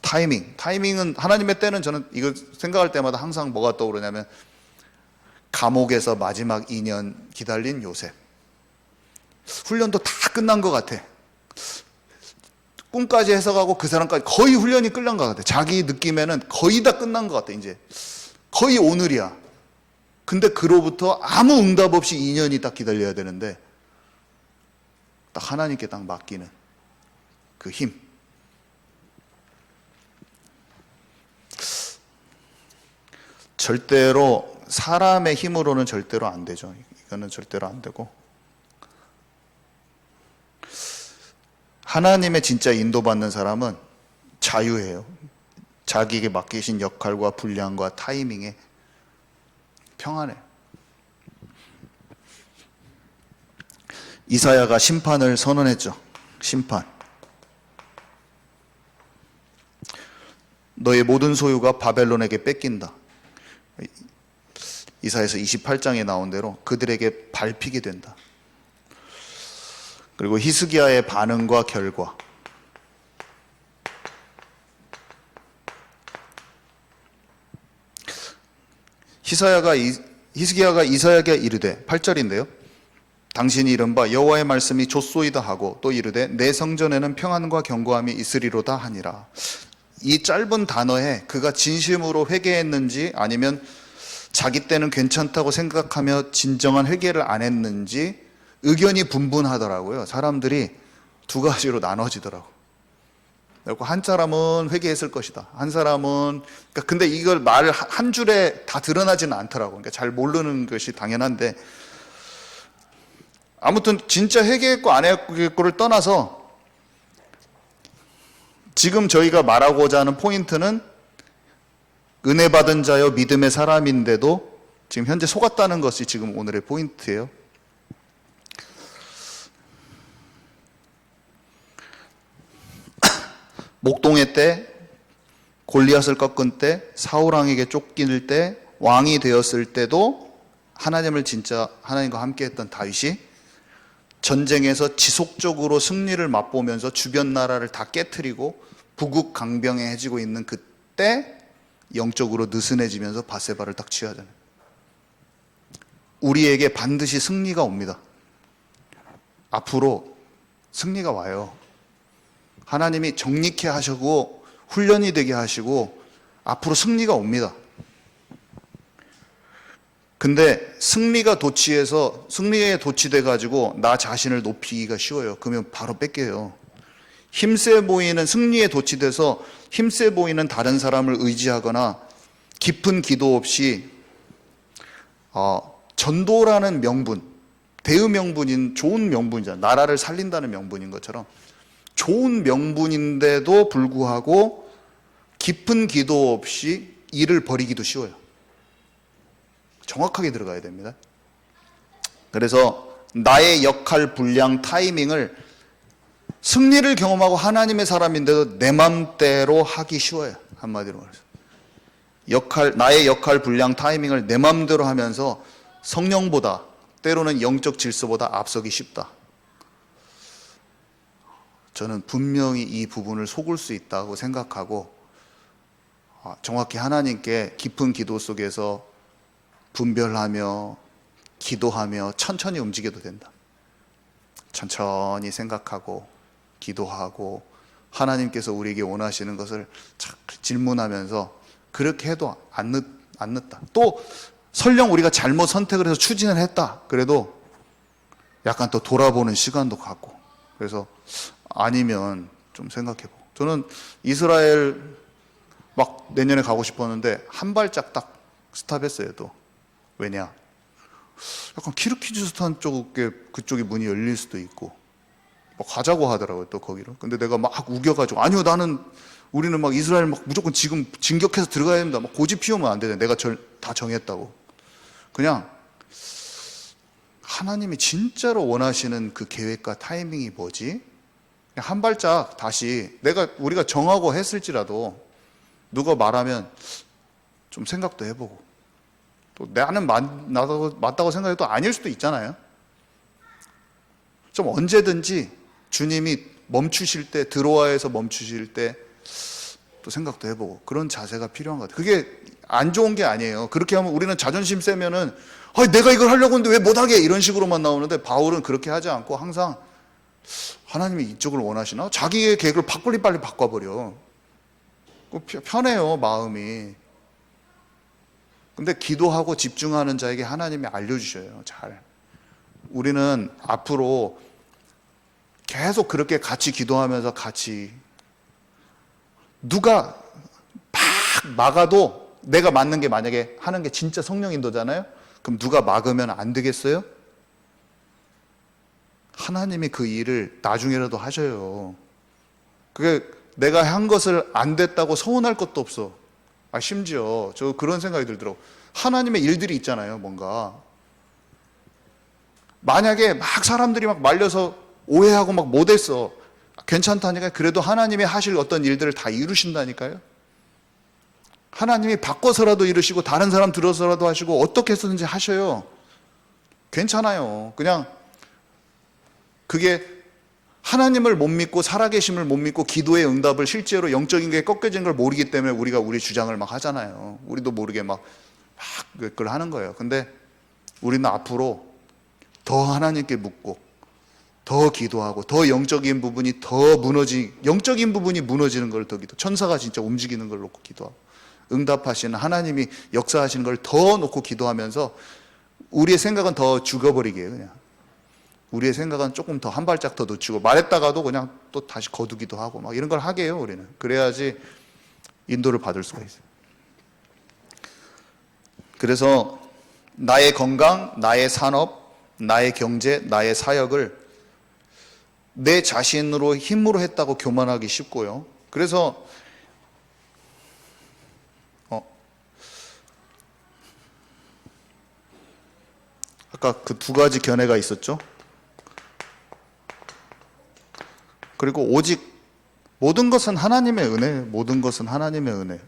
타이밍은 하나님의 때는, 저는 이거 생각할 때마다 항상 뭐가 떠오르냐면 감옥에서 마지막 2년 기다린 요셉. 훈련도 다 끝난 것 같아. 꿈까지 해석하고 그 사람까지 거의 훈련이 끝난 것 같아. 자기 느낌에는 거의 다 끝난 것 같아. 이제 거의 오늘이야. 근데 그로부터 아무 응답 없이 2년이 딱 기다려야 되는데, 딱 하나님께 딱 맡기는 그 힘. 절대로 사람의 힘으로는 절대로 안 되죠. 이거는 절대로 안 되고, 하나님의 진짜 인도받는 사람은 자유해요. 자기에게 맡기신 역할과 분량과 타이밍에 평안해요. 이사야가 심판을 선언했죠. 심판. 너의 모든 소유가 바벨론에게 뺏긴다. 이사야서 28장에 나온 대로 그들에게 밟히게 된다. 그리고 히스기야의 반응과 결과. 히스기야가 이사야에게 이르되, 8절인데요. 당신이 이른바 여호와의 말씀이 좋소이다 하고 또 이르되 내 성전에는 평안과 견고함이 있으리로다 하니라. 이 짧은 단어에 그가 진심으로 회개했는지 아니면 자기 때는 괜찮다고 생각하며 진정한 회개를 안 했는지 의견이 분분하더라고요. 사람들이 두 가지로 나눠지더라고요. 그리고 한 사람은 회개했을 것이다. 한 사람은 근데 이걸 말 한 줄에 다 드러나지는 않더라고요. 그러니까 잘 모르는 것이 당연한데 아무튼 진짜 회개했고 안 했고를 떠나서 지금 저희가 말하고자 하는 포인트는 은혜 받은 자여 믿음의 사람인데도 지금 현재 속았다는 것이 지금 오늘의 포인트예요. 목동회 때, 골리앗을 꺾은 때, 사울왕에게 쫓길 때, 왕이 되었을 때도 하나님을 진짜 하나님과 함께했던 다윗이 전쟁에서 지속적으로 승리를 맛보면서 주변 나라를 다 깨트리고 부국강병해지고 있는 그때 영적으로 느슨해지면서 밧세바를 딱 취하잖아요. 우리에게 반드시 승리가 옵니다. 앞으로 승리가 와요. 하나님이 정립케 하시고 훈련이 되게 하시고 앞으로 승리가 옵니다. 근데 승리가 도취해서 승리에 도취돼 가지고 나 자신을 높이기가 쉬워요. 그러면 바로 뺏겨요. 힘세 보이는 승리에 도취돼서 힘세 보이는 다른 사람을 의지하거나 깊은 기도 없이 전도라는 명분, 대의 명분인 좋은 명분이잖아요. 나라를 살린다는 명분인 것처럼 좋은 명분인데도 불구하고 깊은 기도 없이 일을 벌이기도 쉬워요. 정확하게 들어가야 됩니다. 그래서 나의 역할, 분량, 타이밍을 승리를 경험하고 하나님의 사람인데도 내 맘대로 하기 쉬워요. 한마디로 말해서 나의 역할, 분량, 타이밍을 내 맘대로 하면서 성령보다 때로는 영적 질서보다 앞서기 쉽다. 저는 분명히 이 부분을 속을 수 있다고 생각하고 정확히 하나님께 깊은 기도 속에서 분별하며 기도하며 천천히 움직여도 된다. 천천히 생각하고 기도하고 하나님께서 우리에게 원하시는 것을 질문하면서 그렇게 해도 안 늦다. 또 설령 우리가 잘못 선택을 해서 추진을 했다. 그래도 약간 또 돌아보는 시간도 갖고 그래서 아니면 좀 생각해보고 저는 이스라엘 막 내년에 가고 싶었는데 한 발짝 딱 스탑했어요. 또 왜냐? 약간 키르기즈스탄 쪽에 그쪽이 문이 열릴 수도 있고 막 가자고 하더라고요. 또 거기로. 근데 내가 막 우겨가지고 아니요 우리는 막 이스라엘 막 무조건 지금 진격해서 들어가야 됩니다. 막 고집 피우면 안 되네. 내가 다 정했다고. 그냥 하나님이 진짜로 원하시는 그 계획과 타이밍이 뭐지? 그냥 한 발짝 다시 우리가 정하고 했을지라도 누가 말하면 좀 생각도 해보고 또 나는 맞다고 생각해도 아닐 수도 있잖아요. 좀 언제든지 주님이 멈추실 때 드로아에서 멈추실 때 또 생각도 해보고 그런 자세가 필요한 것 같아요. 그게 안 좋은 게 아니에요. 그렇게 하면 우리는 자존심 세면은 내가 이걸 하려고 했는데 왜 못하게 이런 식으로만 나오는데 바울은 그렇게 하지 않고 항상 하나님이 이쪽을 원하시나? 자기의 계획을 빨리 바꿔버려. 편해요 마음이. 근데 기도하고 집중하는 자에게 하나님이 알려주셔요. 잘. 우리는 앞으로 계속 그렇게 같이 기도하면서 같이 누가 막 막아도 내가 맞는 게 만약에 하는 게 진짜 성령 인도잖아요. 그럼 누가 막으면 안 되겠어요? 하나님이 그 일을 나중에라도 하셔요. 그게 내가 한 것을 안 됐다고 서운할 것도 없어. 심지어 저 그런 생각이 들더라고. 하나님의 일들이 있잖아요. 뭔가 만약에 막 사람들이 막 말려서 오해하고 막 못했어. 괜찮다니까. 그래도 하나님이 하실 어떤 일들을 다 이루신다니까요. 하나님이 바꿔서라도 이루시고 다른 사람 들어서라도 하시고 어떻게 해서든지 하셔요. 괜찮아요. 그냥 그게 하나님을 못 믿고 살아계심을 못 믿고 기도의 응답을 실제로 영적인 게 꺾여지는 걸 모르기 때문에 우리가 우리 주장을 막 하잖아요. 우리도 모르게 막 그걸 하는 거예요. 근데 우리는 앞으로 더 하나님께 묻고 더 기도하고 더 영적인 부분이 영적인 부분이 무너지는 걸 더 기도. 천사가 진짜 움직이는 걸 놓고 기도하고 응답하시는 하나님이 역사하시는 걸 더 놓고 기도하면서 우리의 생각은 더 죽어버리게 해요. 그냥 우리의 생각은 조금 더 한 발짝 더 늦추고 말했다가도 그냥 또 다시 거두기도 하고 막 이런 걸 하게 해요. 우리는 그래야지 인도를 받을 수가 있어요. 그래서 나의 건강, 나의 산업, 나의 경제, 나의 사역을 내 자신으로 힘으로 했다고 교만하기 쉽고요. 그래서 아까 그 두 가지 견해가 있었죠. 그리고 오직 모든 것은 하나님의 은혜, 모든 것은 하나님의 은혜.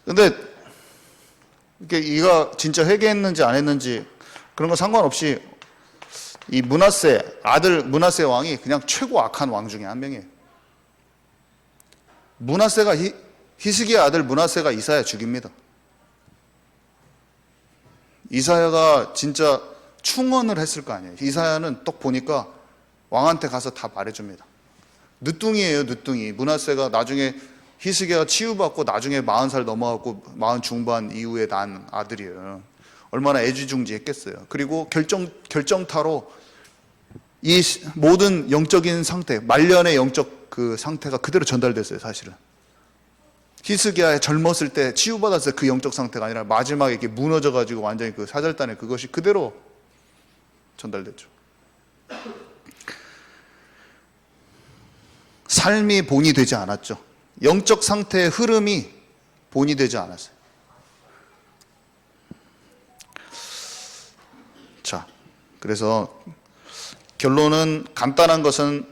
근데 이가 진짜 회개했는지 안 했는지 그런 거 상관없이 이 아들 므낫세 왕이 그냥 최고 악한 왕 중에 한 명이에요. 히스기야 아들 므낫세가 이사야 죽입니다. 이사야가 진짜 충언을 했을 거 아니에요. 이사야는 딱 보니까 왕한테 가서 다 말해줍니다. 늦둥이에요, 늦둥이. 므낫세가 나중에 히스기야가 치유받고 나중에 40살 넘어가고 40 중반 이후에 난 아들이에요. 얼마나 애지중지했겠어요. 그리고 결정타로 이 모든 영적인 상태, 말년의 영적 그 상태가 그대로 전달됐어요, 사실은. 히스기야 젊었을 때 치유받았어요. 그 영적 상태가 아니라 마지막에 이렇게 무너져가지고 완전히 그 사절단에 그것이 그대로 전달됐죠. 삶이 본이 되지 않았죠. 영적 상태의 흐름이 본이 되지 않았어요. 자, 그래서 결론은 간단한 것은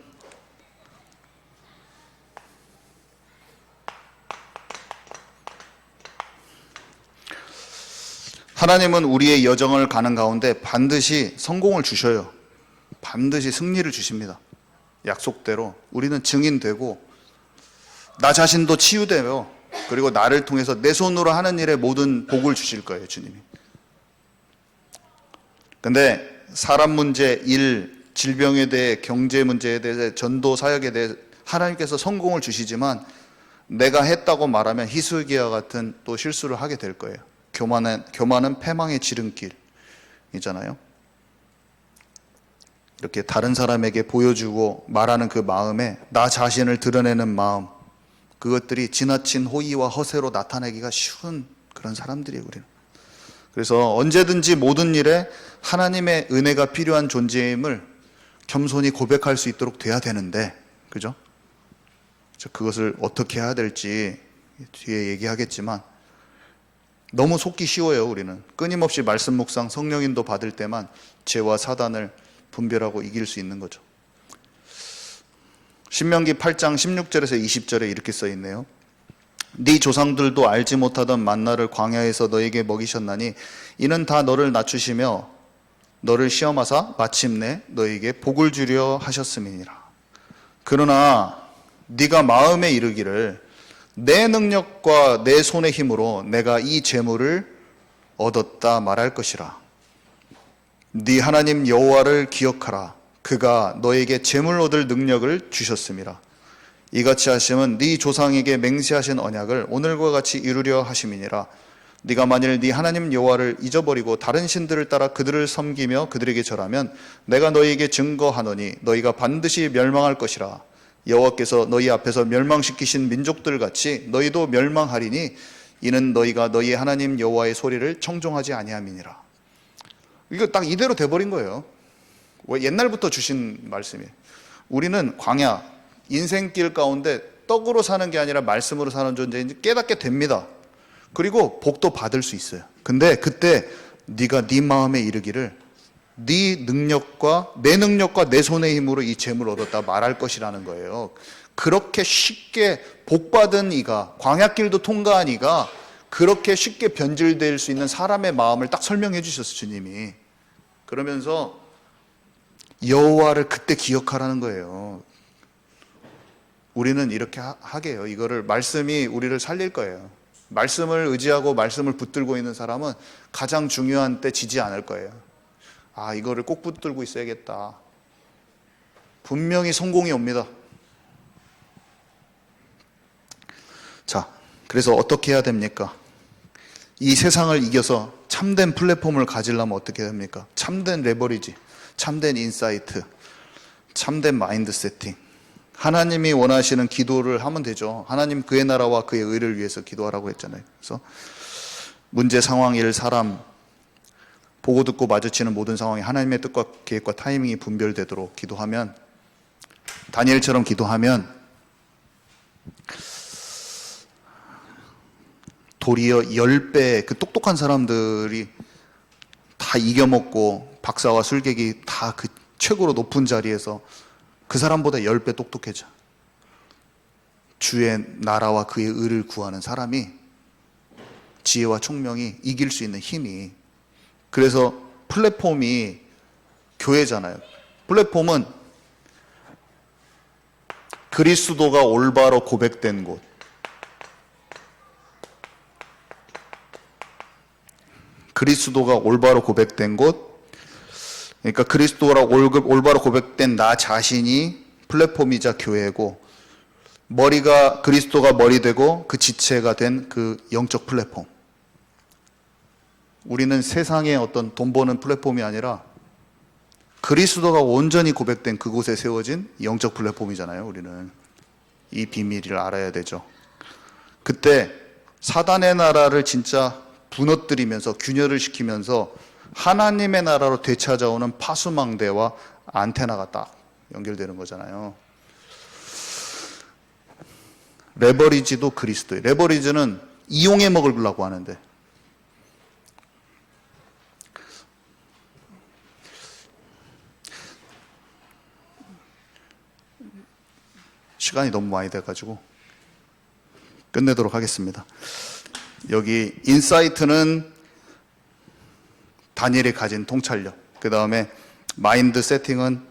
하나님은 우리의 여정을 가는 가운데 반드시 성공을 주셔요. 반드시 승리를 주십니다. 약속대로 우리는 증인되고 나 자신도 치유되며 그리고 나를 통해서 내 손으로 하는 일에 모든 복을 주실 거예요, 주님이. 근데 사람 문제, 일, 질병에 대해, 경제 문제에 대해, 전도 사역에 대해 하나님께서 성공을 주시지만 내가 했다고 말하면 히스기야 같은 또 실수를 하게 될 거예요. 교만은 패망의 지름길이잖아요. 이렇게 다른 사람에게 보여주고 말하는 그 마음에 나 자신을 드러내는 마음, 그것들이 지나친 호의와 허세로 나타내기가 쉬운 그런 사람들이에요, 우리는. 그래서 언제든지 모든 일에 하나님의 은혜가 필요한 존재임을 겸손히 고백할 수 있도록 돼야 되는데, 그죠? 그것을 어떻게 해야 될지 뒤에 얘기하겠지만 너무 속기 쉬워요, 우리는. 끊임없이 말씀 묵상, 성령인도 받을 때만 죄와 사단을 분별하고 이길 수 있는 거죠. 신명기 8장 16절에서 20절에 이렇게 써 있네요. 네 조상들도 알지 못하던 만나를 광야에서 너에게 먹이셨나니 이는 다 너를 낮추시며 너를 시험하사 마침내 너에게 복을 주려 하셨음이니라. 그러나 네가 마음에 이르기를 내 능력과 내 손의 힘으로 내가 이 재물을 얻었다 말할 것이라. 네 하나님 여호와를 기억하라. 그가 너에게 재물 얻을 능력을 주셨음이라. 이같이 하심은 네 조상에게 맹세하신 언약을 오늘과 같이 이루려 하심이니라. 네가 만일 네 하나님 여호와를 잊어버리고 다른 신들을 따라 그들을 섬기며 그들에게 절하면 내가 너희에게 증거하노니 너희가 반드시 멸망할 것이라. 여호와께서 너희 앞에서 멸망시키신 민족들 같이 너희도 멸망하리니 이는 너희가 너희 하나님 여호와의 소리를 청종하지 아니함이니라. 이거 딱 이대로 돼버린 거예요. 왜 옛날부터 주신 말씀이에요. 우리는 광야, 인생길 가운데 떡으로 사는 게 아니라 말씀으로 사는 존재인지 깨닫게 됩니다. 그리고 복도 받을 수 있어요. 근데 그때 네가 네 마음에 이르기를 네 능력과 내 손의 힘으로 이 재물을 얻었다 말할 것이라는 거예요. 그렇게 쉽게 복받은 이가, 광야길도 통과한 이가 그렇게 쉽게 변질될 수 있는 사람의 마음을 딱 설명해 주셨어요, 주님이. 그러면서 여호와를 그때 기억하라는 거예요. 우리는 이렇게 하게 해요. 이거를 말씀이 우리를 살릴 거예요. 말씀을 의지하고 말씀을 붙들고 있는 사람은 가장 중요한 때 지지 않을 거예요. 아, 이거를 꼭 붙들고 있어야겠다. 분명히 성공이 옵니다. 자, 그래서 어떻게 해야 됩니까? 이 세상을 이겨서 참된 플랫폼을 가지려면 어떻게 됩니까? 참된 레버리지, 참된 인사이트, 참된 마인드 세팅. 하나님이 원하시는 기도를 하면 되죠. 하나님 그의 나라와 그의 의를 위해서 기도하라고 했잖아요. 그래서 문제, 상황, 일, 사람, 보고 듣고 마주치는 모든 상황에 하나님의 뜻과 계획과 타이밍이 분별되도록 기도하면, 다니엘처럼 기도하면 도리어 10배 그 똑똑한 사람들이 다 이겨먹고 박사와 술객이 다 그 최고로 높은 자리에서 그 사람보다 10배 똑똑해져. 주의 나라와 그의 의를 구하는 사람이, 지혜와 총명이 이길 수 있는 힘이. 그래서 플랫폼이 교회잖아요. 플랫폼은 그리스도가 올바로 고백된 곳, 그리스도가 올바로 고백된 곳, 그러니까 그리스도가 올바로 고백된 나 자신이 플랫폼이자 교회고, 머리가 그리스도가 머리 되고 그 지체가 된 그 영적 플랫폼. 우리는 세상의 어떤 돈 버는 플랫폼이 아니라 그리스도가 온전히 고백된 그곳에 세워진 영적 플랫폼이잖아요. 우리는 이 비밀을 알아야 되죠. 그때 사단의 나라를 진짜 무너뜨리면서 균열을 시키면서 하나님의 나라로 되찾아오는 파수망대와 안테나가 딱 연결되는 거잖아요. 레버리지도 그리스도예요. 레버리지는 이용해 먹으려고 하는데, 시간이 너무 많이 돼가지고 끝내도록 하겠습니다. 여기 인사이트는 다니엘이 가진 통찰력, 그 다음에 마인드 세팅은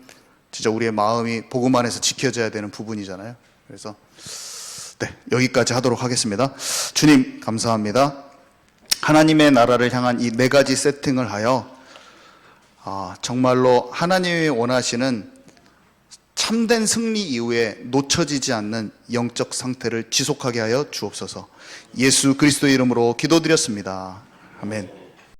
진짜 우리의 마음이 복음 안에서 지켜져야 되는 부분이잖아요. 그래서 네, 여기까지 하도록 하겠습니다. 주님 감사합니다. 하나님의 나라를 향한 이 4가지 세팅을 하여 정말로 하나님이 원하시는 참된 승리 이후에 놓쳐지지 않는 영적 상태를 지속하게 하여 주옵소서. 예수 그리스도의 이름으로 기도드렸습니다. 아멘.